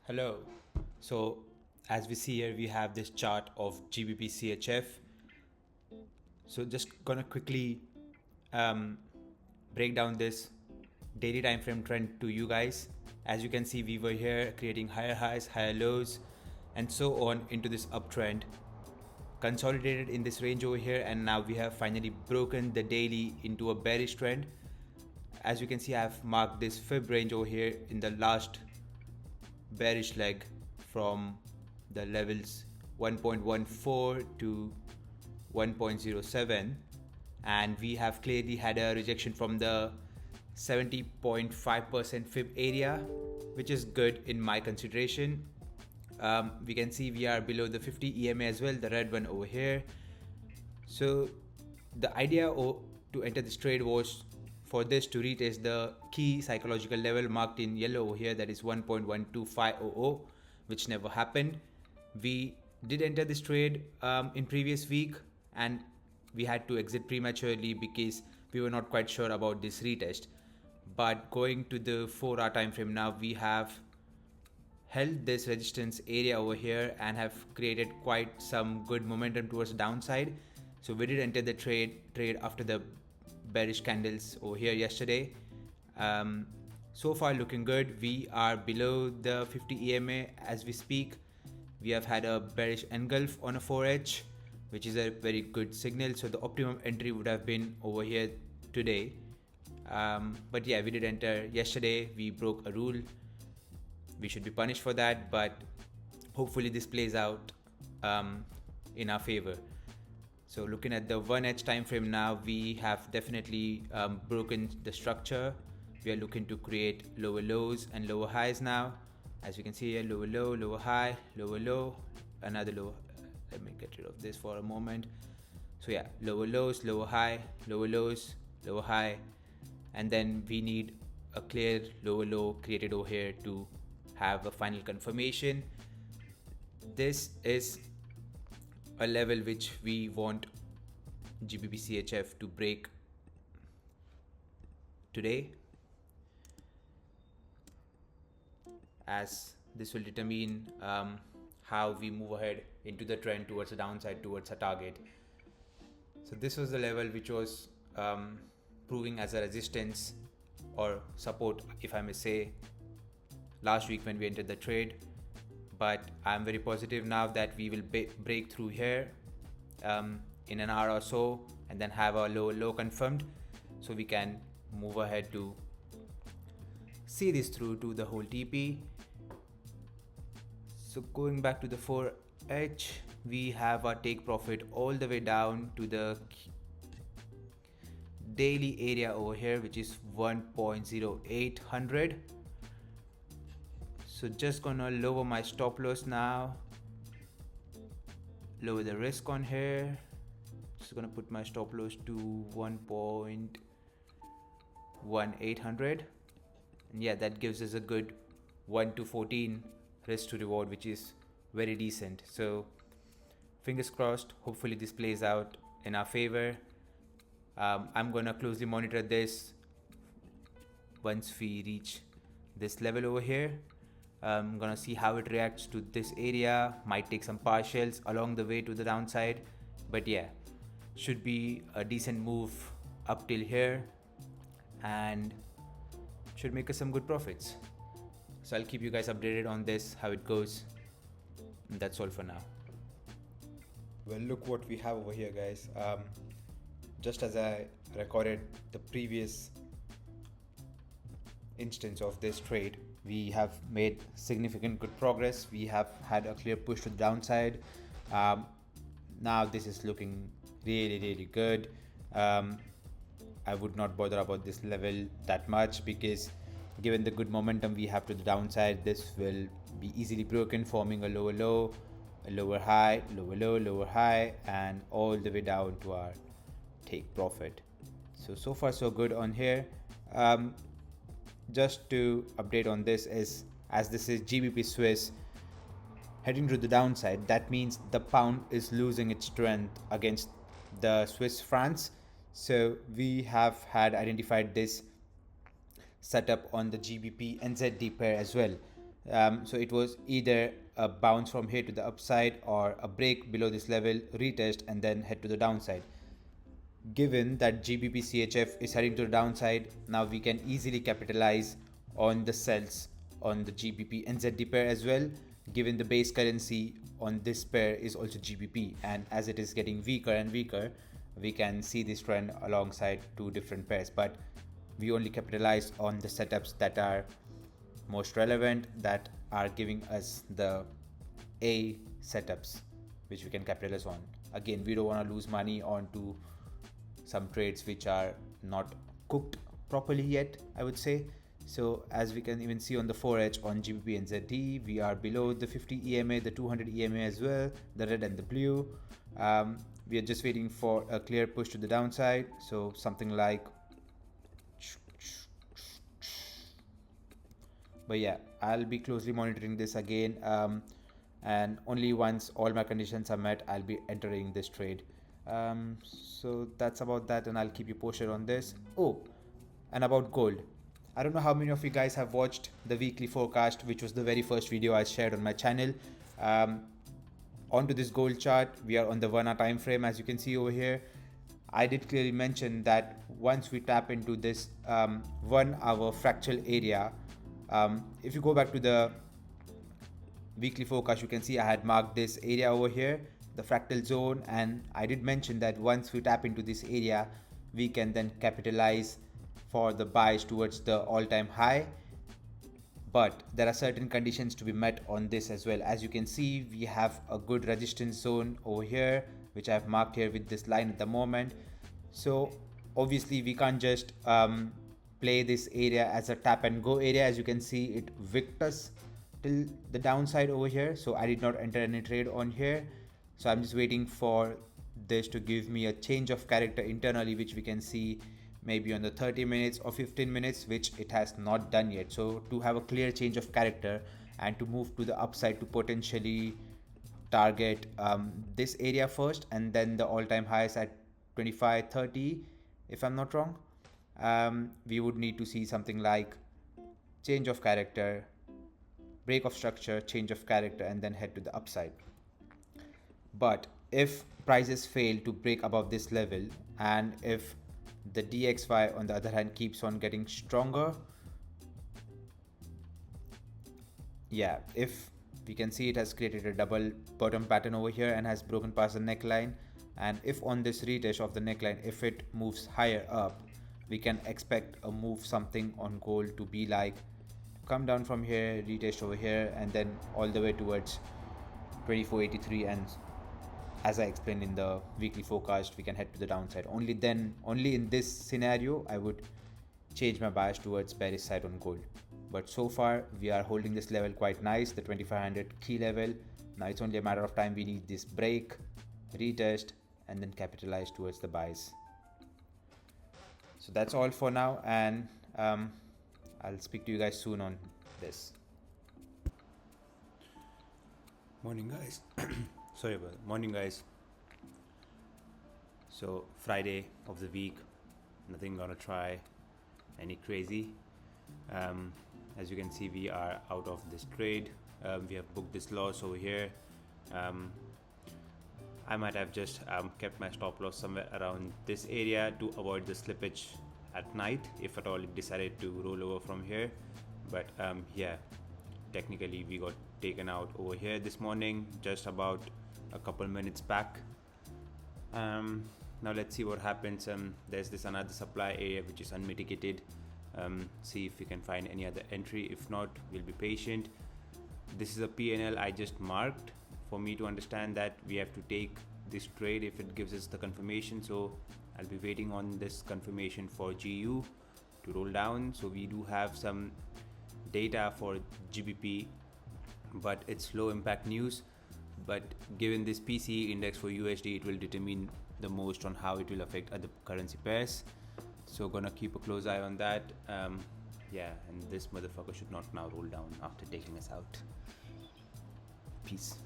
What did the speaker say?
Hello. So, as we see here, we have this chart of GBPCHF. So, just gonna quickly um, break down this daily time frame trend to you guys. As you can see, we were here creating higher highs, higher lows, and so on into this uptrend. Consolidated in this range over here, and now we have finally broken the daily into a bearish trend. As you can see, I have marked this fib range over here in the last bearish leg from the levels 1.14 to 1.07, and we have clearly had a rejection from the 70.5% fib area, which is good in my consideration. We can see we are below the 50 EMA as well, the red one over here. So the idea to enter this trade was for this to retest the key psychological level marked in yellow over here, that is 1.12500, which never happened. We did enter this trade in previous week, and we had to exit prematurely because we were not quite sure about this retest. But going to the 4-hour time frame now, we have held this resistance area over here and have created quite some good momentum towards the downside. So we did enter the trade after the bearish candles over here yesterday. So far looking good. We are below the 50 EMA as we speak. We have had a bearish engulf on a 4H, which is a very good signal. So the optimum entry would have been over here today. But yeah, we did enter yesterday. We broke a rule. We should be punished for that, but hopefully this plays out in our favor. So looking at the 1H time frame now, we have definitely broken the structure. We are looking to create lower lows and lower highs now. As you can see here, lower low, lower high, lower low, another low. Let me get rid of this for a moment. So yeah, lower lows, lower high, lower lows, lower high, and then we need a clear lower low created over here to have a final confirmation. This is a level which we want GBPCHF to break today, as this will determine how we move ahead into the trend towards the downside, towards a target. So this was the level which was proving as a resistance or support, if I may say, last week when we entered the trade. But I'm very positive now that we will break through here in an hour or so, and then have a low confirmed, so we can move ahead to see this through to the whole TP. So going back to the 4H, we have our take profit all the way down to the daily area over here, which is 1.0800. So just gonna lower my stop loss now, lower the risk on here. Just gonna put my stop loss to 1.1800, and yeah, that gives us a good 1 to 14 risk to reward, which is very decent. So fingers crossed, hopefully this plays out in our favor. I'm gonna closely monitor this once we reach this level over here. I'm gonna see how it reacts to this area. Might take some partials along the way to the downside, but yeah, should be a decent move up till here and should make us some good profits. So I'll keep you guys updated on this, how it goes. And that's all for now. Well, look what we have over here, guys. Just as I recorded the previous instance of this trade, we have made significant good progress. We have had a clear push to the downside. Now this is looking really good. I would not bother about this level that much, because given the good momentum we have to the downside, this will be easily broken, forming a lower low, a lower high, lower low, lower high, and all the way down to our take profit. So far so good on here. Just to update on this, is as this is GBP Swiss heading to the downside, that means the pound is losing its strength against the Swiss francs. So we have had identified this setup on the GBP NZD pair as well. So it was either a bounce from here to the upside or a break below this level, retest, and then head to the downside. Given that GBPCHF is heading to the downside, now we can easily capitalize on the sells on the GBP NZD pair as well, given the base currency on this pair is also GBP, and as it is getting weaker and weaker, we can see this trend alongside two different pairs. But we only capitalize on the setups that are most relevant, that are giving us the A setups which we can capitalize on. Again, we don't want to lose money onto some trades which are not cooked properly yet, I would say. So as we can even see on the 4H on GBP and ZD, we are below the 50 EMA, the 200 EMA as well, the red and the blue. We are just waiting for a clear push to the downside, so something like, but yeah, I'll be closely monitoring this again, and only once all my conditions are met, I'll be entering this trade. So that's about that, and I'll keep you posted on this. Oh, and about gold, I don't know how many of you guys have watched the weekly forecast, which was the very first video I shared on my channel. Onto this gold chart, we are on the 1 hour time frame, as you can see over here. I did clearly mention that once we tap into this 1 hour fractal area, if you go back to the weekly forecast, you can see I had marked this area over here, the fractal zone, and I did mention that once we tap into this area, we can then capitalize for the buys towards the all-time high. But there are certain conditions to be met on this as well. As you can see, we have a good resistance zone over here, which I've marked here with this line at the moment. So obviously we can't just play this area as a tap and go area. As you can see, it wicked us till the downside over here, so I did not enter any trade on here. So I'm just waiting for this to give me a change of character internally, which we can see maybe on the 30 minutes or 15 minutes, which it has not done yet. So to have a clear change of character and to move to the upside to potentially target this area first, and then the all-time highs at 25.30, if I'm not wrong, we would need to see something like change of character, break of structure, change of character, and then head to the upside. But if prices fail to break above this level, and if the DXY on the other hand keeps on getting stronger, yeah, if we can see, it has created a double bottom pattern over here and has broken past the neckline, and if on this retest of the neckline, if it moves higher up, we can expect a move something on gold to be like come down from here, retest over here, and then all the way towards 2483. And as I explained in the weekly forecast, we can head to the downside. Only then, only in this scenario, I would change my bias towards bearish side on gold. But so far, we are holding this level quite nice, the 2500 key level. Now it's only a matter of time we need this break, retest, and then capitalize towards the buys. So that's all for now, and I'll speak to you guys soon on this. Morning, guys. Sorry about that. Morning, guys. So Friday of the week, nothing gonna try any crazy. As you can see, we are out of this trade. We have booked this loss over here. I might have just kept my stop loss somewhere around this area to avoid the slippage at night if at all it decided to roll over from here. But yeah, technically we got taken out over here this morning, just about a couple minutes back. Now let's see what happens. There's this another supply area which is unmitigated. See if we can find any other entry. If not, we'll be patient. This is a PNL I just marked for me to understand that we have to take this trade if it gives us the confirmation. So I'll be waiting on this confirmation for GU to roll down. So we do have some data for GBP, but it's low impact news. But given this PCE index for USD, it will determine the most on how it will affect other currency pairs. So gonna keep a close eye on that. Yeah, and this motherfucker should not now roll down after taking us out. Peace.